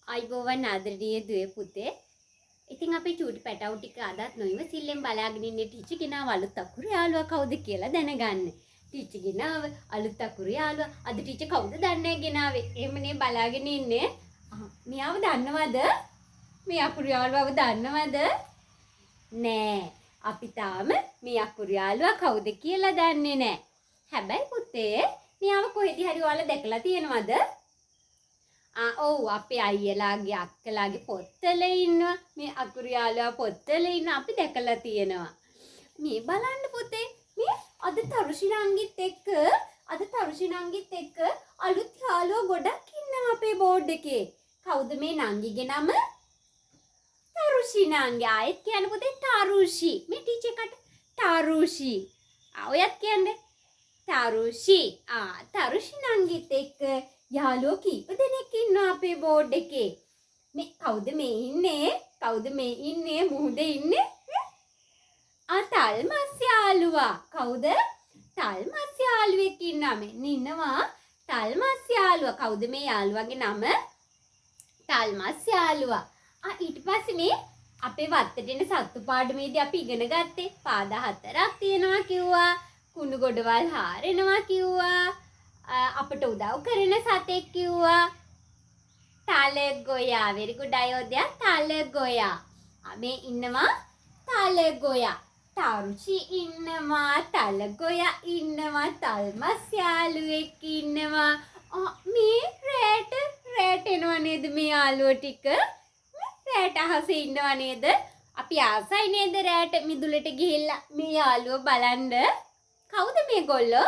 අයිබෝවන් ආදරණීය දුවේ පුතේ. ඉතින් අපේ චූටි පැටවු ටික අදත් නොඉවසිල්ලෙන් බලාගෙන ඉන්නේ ටීචර් ගෙනාව අලුත් අකුරු යාළුවා කවුද කියලා දැනගන්න. ටීචර් ගෙනාව අලුත් අකුරු යාළුවා. අද ටීචර් කවුද දන්නේ ගෙනාවේ? එහෙමනේ බලාගෙන ඉන්නේ. මෙයාව දන්නවද? මේ අකුරු යාළුවාව දන්නවද? නෑ. අපි තාම මේ අකුරු යාළුවා කවුද කියලා දන්නේ නෑ. හැබැයි පුතේ මෙයාව කොහෙදී හරි ඔයාලා දැකලා තියෙනවද? ඔව් අපේ අයියලාගේ අක්කලාගේ පොත්වල ඉන්නවා මේ අකුරු යාළුවා පොත්වල ඉන්න අපි දැකලා තියෙනවා මේ බලන්න පුතේ මේ අද තරුෂිනංගිත් එක්ක අලුත් යාළුවෝ ගොඩක් ඉන්නවා අපේ බෝඩ් එකේ කවුද මේ නංගිගේ නම තරුෂිනංගි ආයෙත් කියන්න පුතේ තරුෂි මේ ටීචර් එකට තරුෂි ඔයත් කියන්නේ තරුෂි තරුෂිනංගිත් එක්ක යාළුවෝ කීප දෙනෙක් ඉන්නවා අපේ බෝඩ් එකේ. මේ කවුද මේ ඉන්නේ? මුහුදේ ඉන්නේ? තල්මස් යාළුවා. කවුද? තල්මස් යාළුවෙක් ඉන්නවා. මෙන්න ඉන්නවා තල්මස් යාළුවා. කවුද මේ යාළුවාගේ නම? තල්මස් යාළුවා. ඊට පස්සේ මේ අපේ වත්තේන සත්තු පාඩමේදී අපි ඉගෙන ගත්තේ පාද 4ක් තියෙනවා කිව්වා. කුණු ගොඩවල් හාරෙනවා කිව්වා. අපට උදව් කරන සතෙක් කිව්වා තලගොයා very good අයෝදයා තලගොයා මේ ඉන්නවා තලගොයා තරුෂි ඉන්නවා තලගොයා ඉන්නවා තල්මස් යාළුවෙක් ඉන්නවා මේ රැට එනවා නේද මේ යාළුවෝ ටික රැට අහසේ ඉන්නවා නේද අපි ආසයි නේද රැට මිදුලට ගිහිල්ලා මේ යාළුවෝ බලන්න කවුද මේගොල්ලෝ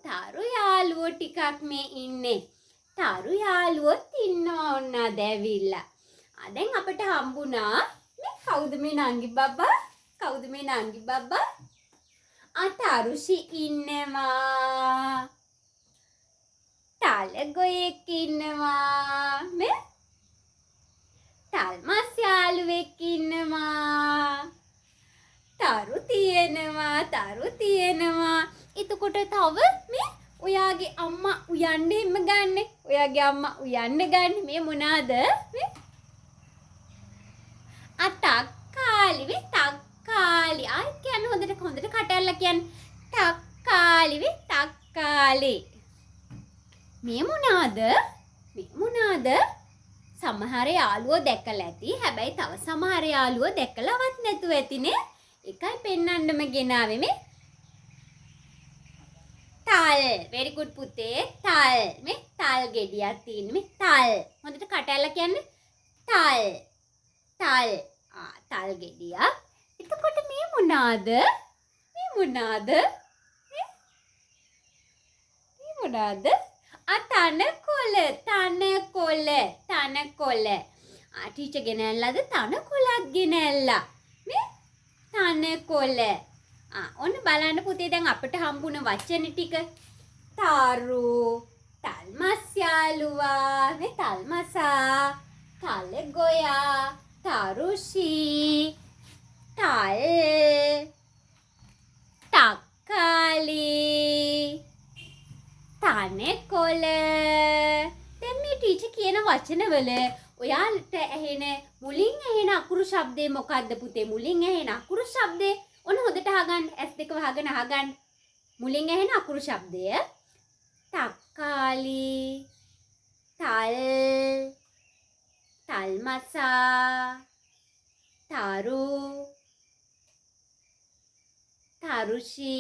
තාරු යාළුවෝ ටිකක් මේ ඉන්නේ. තාරු යාළුවොත් ඉන්නවා ඔන්න අද ඇවිල්ලා. දැන් අපිට හම්බුණා මේ කවුද මේ නංගි බබ්බා? තරුෂි ඉන්නවා. තලගොයෙක් ඉන්නවා. මේ තල්මස් යාළුවෙක් ඉන්නවා. තරු තියෙනවා. එතකොට තව මේ ඔයාගේ අම්මා උයන්න ගන්න. මේ මොනවාද? මේ තක්කාලි. ආයෙත් කියන්න හොඳට කටල්ලා කියන්න. තක්කාලි. මේ මොනවාද? සමහර යාළුවෝ දැකලා ඇති. හැබැයි තව සමහර යාළුවෝ දැකලවත් නැතුව ඇතිනේ. එකයි පෙන්නන්නම ගෙනාවේ මේ තල් very good පුතේ තල් මේ තල් ගෙඩියක් තියෙන මේ තල් හොඳට කටල්ලා කියන්නේ තල් තල් ගෙඩියක් එතකොට මේ මොනවාද තනකොළ ටීචර් ගෙනල්ලාද තනකොළක් ගෙනල්ලා මේ තනකොළ ඔන්න බලන්න පුතේ දැන් අපිට හම්බුණ වචන ටික තාරු තල්මස් යාළුවා මේ තල්මසා තලගොයා තරුෂි තල් තක්කාලි තනකොළ දැන් මේ ටීචර් කියන වචනවල ඔයාලට මුලින් ඇහෙන අකුරු ශබ්දේ මොකද්ද පුතේ මුලින් ඇහෙන අකුරු ශබ්දේ ඔන්න හොඳට අහගන්න S2 වහගෙන අහගන්න මුලින් ඇහෙන අකුරු ශබ්දය තක්කාලි තල්මසා තරු තරුෂි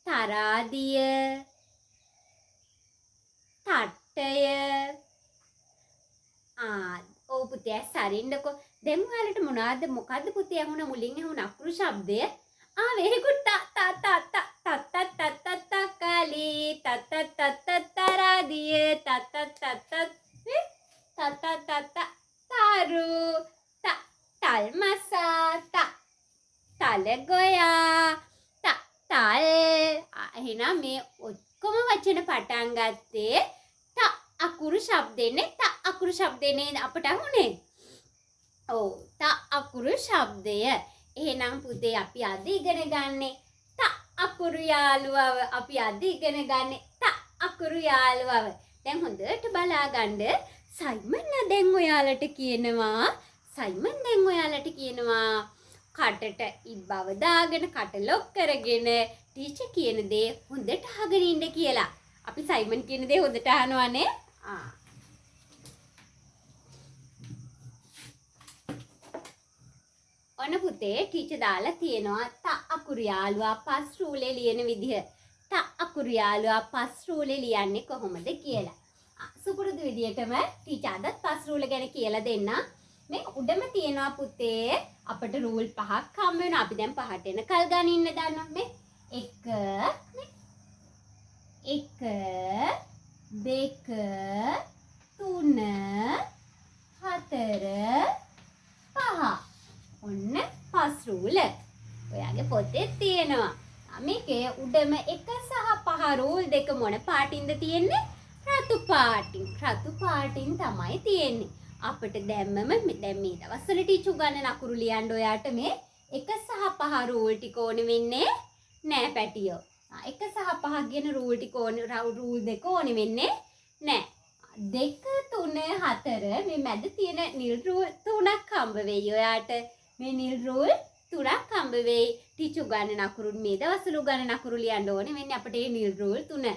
තරාදිය තට්ටය ඔව් පුතේ සරින්නකෝ දැන් ඔයාලට මොකද්ද පුතේ අහුණ මුලින් අහුණ අකුරු ශබ්දය very good තක්කාලි තරාදිය තරු තල්මසා තලගොයා තල් එහෙනම් මේ ඔක්කොම වචන පටන් ගත්තේ අකුරු ශබ්දෙන්නේ අකුරු ශබ්දෙන්නේ අපට අහුනේ ඔව් අකුරු ශබ්දය එහෙනම් පුතේ අපි අද ඉගෙන ගන්නේ අකුරු යාළුවව අපි අද ඉගෙන ගන්නේ අකුරු යාළුවව දැන් හොඳට බලා ගන්න. සයිමන් දැන් ඔයාලට කියනවා කටට ඉබ්බව දාගෙන කට ලොක් කරගෙන ටීචර් කියන දේ හොඳට අහගෙන ඉන්න කියලා. අපි සයිමන් කියන දේ හොඳට අහනවානේ. ඔන්න පුතේ ටීචර් දාලා තියෙනවා ත අකුරු යාළුවා පස් රූලේ ලියන විදිහ. ත අකුරු යාළුවා පස් රූලේ ලියන්නේ කොහොමද කියලා. සුපුරුදු විදියටම ටීචර් අදත් පස් රූල ගැන කියලා දෙන්න. මේ උඩම තියෙනවා පුතේ අපිට රූල් 5ක් හම්බ වෙනවා. අපි දැන් 5ට එන කල් ගන්න ඉන්න දන්නවා. මේ 1 2 3 4 5 ඔන්න පස් රූල. ඔයාගේ පොතේ තියෙනවා. මේකේ උඩම 1 සහ 5 රූල් දෙක මොන පාටින්ද තියෙන්නේ? රතු පාටින් තමයි තියෙන්නේ. අපිට දැම්මම දැන් මේ දවස්වල ටීචර් ගන්න අකුරු ලියන්න ඔයාට මේ 1 සහ 5 රූල් ටික ඕනේ වෙන්නේ නෑ පැටියෝ. 1 සහ 5 කියන රූල් ටික ඕනේ රූල් දෙක ඕනේ වෙන්නේ නෑ. 2 3 4 මේ මැද තියෙන නිල් රූල් 3ක් හම්බ වෙයි ඔයාට. මේ නිල් රූල් 3ක් හම්බ වෙයි. ටීචර් ගන්න අකුරු මේ දවස්වල ගන්න අකුරු ලියන්න ඕනේ වෙන්නේ අපිට මේ නිල් රූල් 3.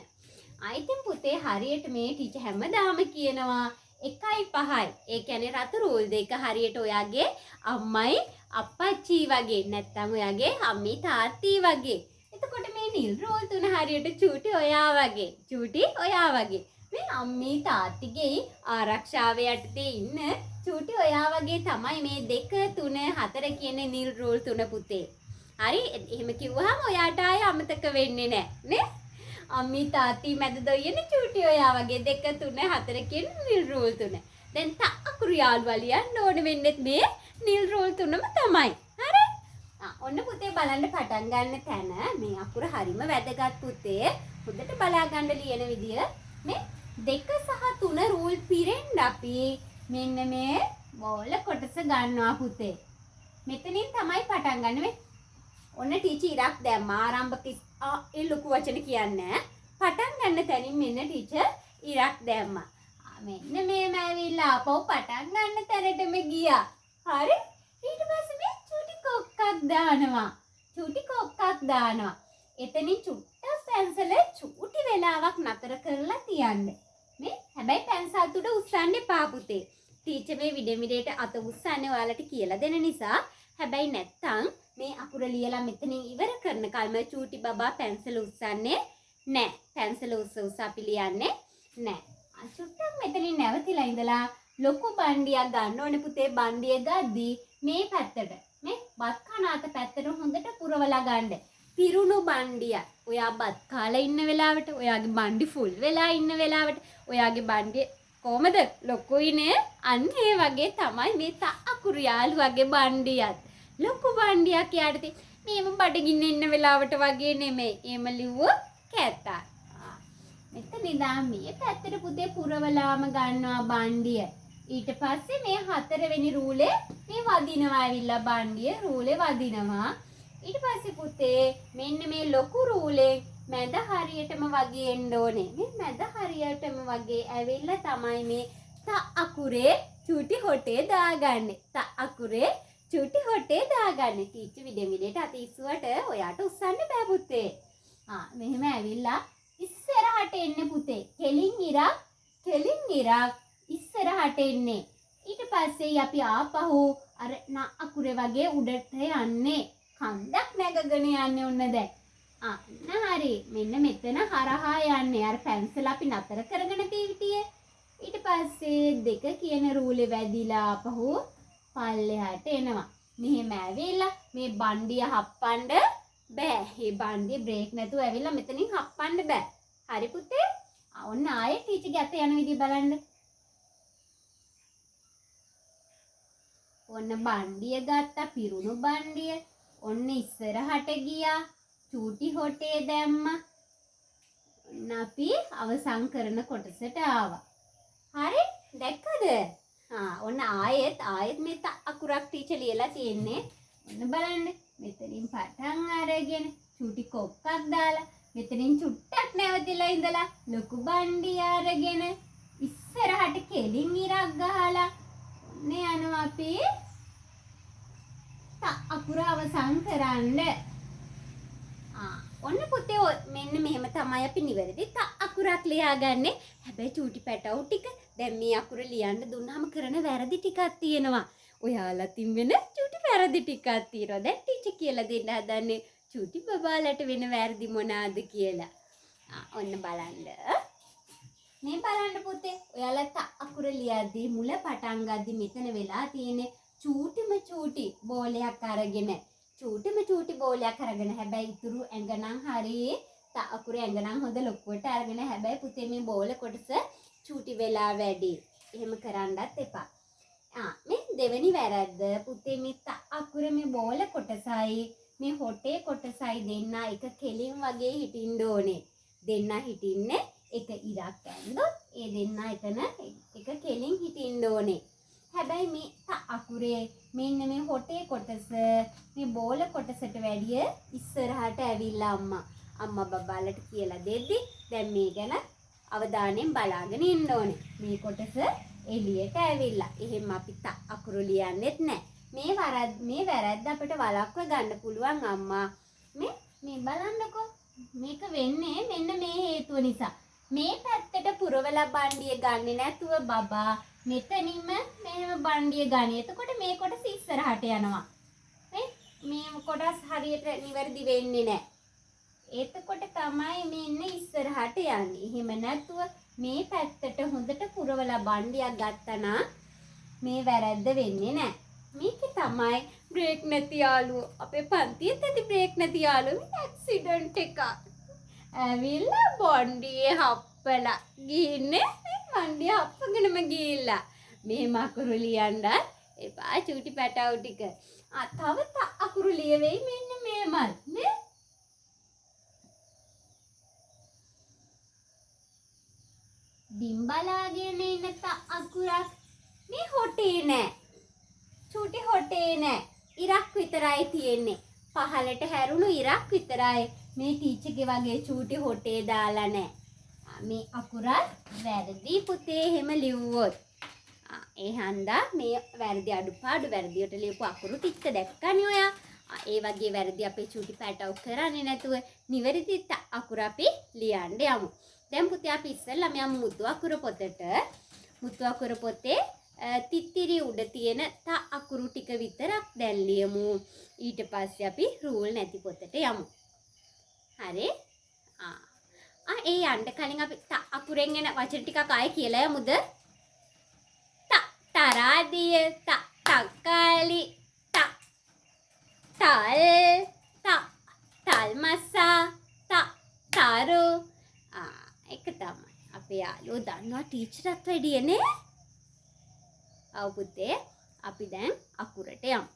ආයිතින් පුතේ හරියට මේ ටීචර් හැමදාම කියනවා 1යි 5යි. ඒ කියන්නේ රතු රූල් දෙක හරියට ඔයාගේ අම්මයි අප්පච්චි වගේ නැත්නම් ඔයාගේ අම්මි තාත්ති වගේ. එතකොට මේ නිල් රූල් 3 හරියට චූටි ඔයා වගේ. මේ අම්මි තාත්තිගේ ආරක්ෂාව යටතේ ඉන්න චූටි ඔයා වගේ තමයි මේ 2 3 4 කියන නිල් රූල් 3 පුතේ. හරි එහෙම කිව්වහම ඔයාට ආය අමතක වෙන්නේ නැහැ නේ? අම්මි තාත්ති මැද දොයන චූටි ඔයා වගේ 2 3 4 කියන නිල් රූල් 3. දැන් ත අකුරු යාළුවා ලියන්න ඕන වෙන්නේ මේ නිල් රූල් 3ම තමයි. හරි? ඔන්න පුතේ බලන්න පටන් ගන්න තැන මේ අකුර හරිම වැදගත් පුතේ. හොඳට බලා ගන්න ලියන විදිය මේ 2 සහ 3 රූල් පිරෙන්න අපි මෙන්න මේ බෝල කොටස ගන්නවා පුතේ. මෙතනින් තමයි පටන් ගන්න මේ. ඔන්න ටීචර් ඉරක් දැම්මා ආරම්භක ඒ ලොකු වචන කියන්නේ පටන් ගන්න තැනින් මෙන්න ටීචර් ඉරක් දැම්මා. මෙන්න මේම ඇවිල්ලා අපෝ පටන් ගන්න තැනටම ගියා. හරි? ඊට පස්සේ මේ චූටි කොක්කක් දානවා. එතනින් චුට්ටක් පැන්සල චූටි වෙලාවක් නතර කරලා තියන්න. මේ හැබැයි පැන්සල් උඩ උස්සන්න එපා පුතේ. ටීචර් මේ විඩේට අත උස්සන්නේ ඔයාලට කියලා දෙන නිසා. හැබැයි නැත්තම් මේ අකුර ලියලා මෙතනින් ඉවර කරන කල්ම චූටි බබා පැන්සල උස්සන්නේ නැහැ. පැන්සල උස්ස අපි ලියන්නේ නැහැ. චුට්ටක් මෙතනින් නැවතිලා ඉඳලා ලොකු බණ්ඩියක් ගන්න ඕනේ පුතේ. බණ්ඩිය ගද්දී මේ පැත්තට මේ බත් කන අත පැත්තට හොඳට පුරවලා ගන්න. පිරුණු බණ්ඩිය. ඔයා බත් කාලා ඉන්න වෙලාවට, ඔයාගේ බණ්ඩි ෆුල් වෙලා ඉන්න වෙලාවට, ඔයාගේ බණ්ඩිය කොහමද ලොකුයිනේ? අන්න ඒ වගේ තමයි මේ ත අකුරු යාළුවාගේ බණ්ඩියත්. ලොකු බණ්ඩියක් යාට මේම බඩගින්න ඉන්න වෙලාවට වගේ නෙමෙයි. එහෙම ලිව්වොත් කැතා. මෙතන ඉඳන් මේ පැත්තට පුතේ පුරවලාම ගන්නවා බණ්ඩිය. ඊට පස්සේ මේ 4 වෙනි රූලේ මේ වදිනවා ඇවිල්ලා බණ්ඩිය රූලේ වදිනවා. ඊට පස්සේ පුතේ මෙන්න මේ ලොකු රූලේ මැද හරියටම වගේ එන්න ඕනේ. මේ මැද හරියටම වගේ ඇවිල්ලා තමයි මේ ත අකුරේ චූටි හොටේ දාගන්නේ. ත අකුරේ චූටි හොටේ දාගන්නේ. ටීචර් විඩේට අත ඉස්සුවට ඔයාට උස්සන්න බෑ පුතේ. මෙහෙම ඇවිල්ලා ඉස්සරහට එන්නේ පුතේ. කෙලින් ඉරක් ඉස්සරහට එන්නේ. ඊට පස්සේ අපි ආපහු අර න අකුරේ වගේ උඩට යන්නේ. කන්දක් නැගගෙන යන්නේ ඔන්න දැන්. හරි. මෙන්න මෙතන හරහා යන්නේ. අර පැන්සල අපි නතර කරගෙන තියවිතියේ. ඊට පස්සේ 2 කියන රූලේ වැදිලා ආපහු පල්ලෙහාට එනවා. මෙහෙම ඇවිල්ලා මේ බණ්ඩිය හප්පන්න බෑ. මේ බණ්ඩිය බ්‍රේක් නැතුව ඇවිල්ලා මෙතනින් හප්පන්න බෑ. හරි පුතේ? ඔන්න ආයේ ටීචර්ගේ අත යන විදිහ බලන්න. ඔන්න බණ්ඩිය ගත්තා, පිරුණු බණ්ඩිය. ඔන්න ඉස්සරහට ගියා. චූටි හොටේ දැම්මා. ඔන්න අපි අවසන් කරන කොටසට ආවා. හරි? දැක්කද? ඔන්න ආයෙත් මේ අකුරක් ටීචර් ලියලා තියෙන්නේ. ඔන්න බලන්න. මෙතනින් පටන් අරගෙන චූටි කොක්කක් දාලා මෙතනින් චුට්ටක් නැවතිලා ඉඳලා ලොකු බණ්ඩිය අරගෙන ඉස්සරහට කෙලින් ඉරක් ගහලා ඔන්න යනවා අපි අකුර අවසන් කරන්න. ඔන්න පුතේ මෙන්න මෙහෙම තමයි අපි නිවැරදි අකුරක් ලියාගන්නේ. හැබැයි චූටි පැටවු ටික දැන් මේ අකුර ලියන්න දුන්නාම කරන වැරදි ටිකක් තියෙනවා. ඔයාලා තින් වෙන චූටි වැරදි ටිකක් තියෙනවා. දැන් ටීචර් කියලා දෙන්න හදන්නේ චූටි බබාලට වෙන වැරදි මොනවාද කියලා. ඔන්න බලන්න. මේ බලන්න පුතේ ඔයාලා අකුර ලියද්දී මුල පටන් ගද්දී මෙතන වෙලා තියෙන්නේ චූටිම චූටි බෝලයක් අරගෙන. චූටිම චූටි බෝලයක් අරගෙන හැබැයි ඉතුරු ඇඟ නම් හරි අකුර ඇඟ නම් හොඳ ලොකුවට අරගෙන හැබැයි පුතේ මේ බෝල කොටස චූටි වෙලා වැඩි. එහෙම කරන්නත් එපා. මේ දෙවෙනි වැරද්ද පුතේ මේ අකුර මේ බෝල කොටසයි මේ හොටේ කොටසයි දෙන්න එක කෙලින් වගේ හිටින්න ඕනේ. දෙන්න හිටින්නේ එක ඉරක් ඇන්දොත් ඒ දෙන්න එතන එක කෙලින් හිටින්න ඕනේ. හැබැයි මේ අකුරේ මෙන්න මේ හොටේ කොටස මේ බෝල කොටසට වැඩිය ඉස්සරහට ඇවිල්ලා අම්මා බබාලට කියලා දෙද්දි දැන් මේ ගැන අවධානයෙන් බලාගෙන ඉන්න ඕනේ. මේ කොටස එළියට ඇවිල්ලා. එහෙම අපි අකුරු ලියන්නෙත් නැහැ. මේ වැරද්ද අපිට වළක්ව ගන්න පුළුවන් අම්මා. මේ බලන්නකෝ. මේක වෙන්නේ මෙන්න මේ හේතුව නිසා. මේ පැත්තට පුරවලා බණ්ඩිය ගන්නේ නැතුව බබා මෙතනින්ම මෙහෙම බණ්ඩිය ගන්නේ. එතකොට මේ කොටස ඉස්සරහට යනවා. මේ කොටස් හරියට නිවැරදි වෙන්නේ නැහැ. එතකොට තමයි මෙන්න ඉස්සරහට යන්නේ. එහෙම නැතුව මේ පැත්තට හොඳට පුරවලා බණ්ඩියක් ගත්තා නම් මේ වැරද්ද වෙන්නේ නැහැ. මේක තමයි බ්‍රේක් නැති යාළුවෝ. අපේ පන්තියේ ඇති බ්‍රේක් නැති යාළුවෝ මේ ඇක්සිඩන්ට් එකක්. ඇවිල්ලා බණ්ඩියේ හප්පලා ගිහින්නේ බණ්ඩිය හප්පගෙනම ගිහිල්ලා. මේ අකුරු ලියන්න එපා චූටි පැටවු ටික. තව අකුරු ලියවෙයි මෙන්න මේමල් නේ. බිම්බලාගෙන ඉන්න අකුරක් මේ හොටේ නෑ. චූටි හොටේ නෑ. ඉරක් විතරයි තියෙන්නේ. පහලට හැරුණු ඉරක් විතරයි. මේ ටීචර්ගේ වගේ චූටි හොටේ දාලා නෑ. මේ අකුරත් වැරදි පුතේ එහෙම ලිව්වොත්. ඒ හන්දා මේ වැරදි අඩුපාඩු වැරදියට ලියපු අකුරු ටික දැක්කනේ ඔයා. ඒ වගේ වැරදි අපේ චූටි පැටවු කරන්නේ නැතුව නිවැරදි අකුර අපි ලියන්න යමු. දැන් පුතේ අපි ඉස්සෙල්ලාම යමු මුතු අකුර පොතට. මුතු අකුර පොතේ තිත්තිරි උඩ තියෙන අකුරු ටික විතරක් දැන් ලියමු. ඊට පස්සේ අපි රූල් නැති පොතට යමු. හරි? ඒ යන්න කලින් අපි අකුරෙන් එන වචන ටිකක් ආයෙ කියලා යමුද? තරාදිය, තක්කාලි, තල් මසා, තරු. ඒක තමයි. අපේ යාළුවෝ දන්නවා ටීචර්ටත් වැඩිය නේ? ආව පුතේ අපි දැන් අකුරට යමු.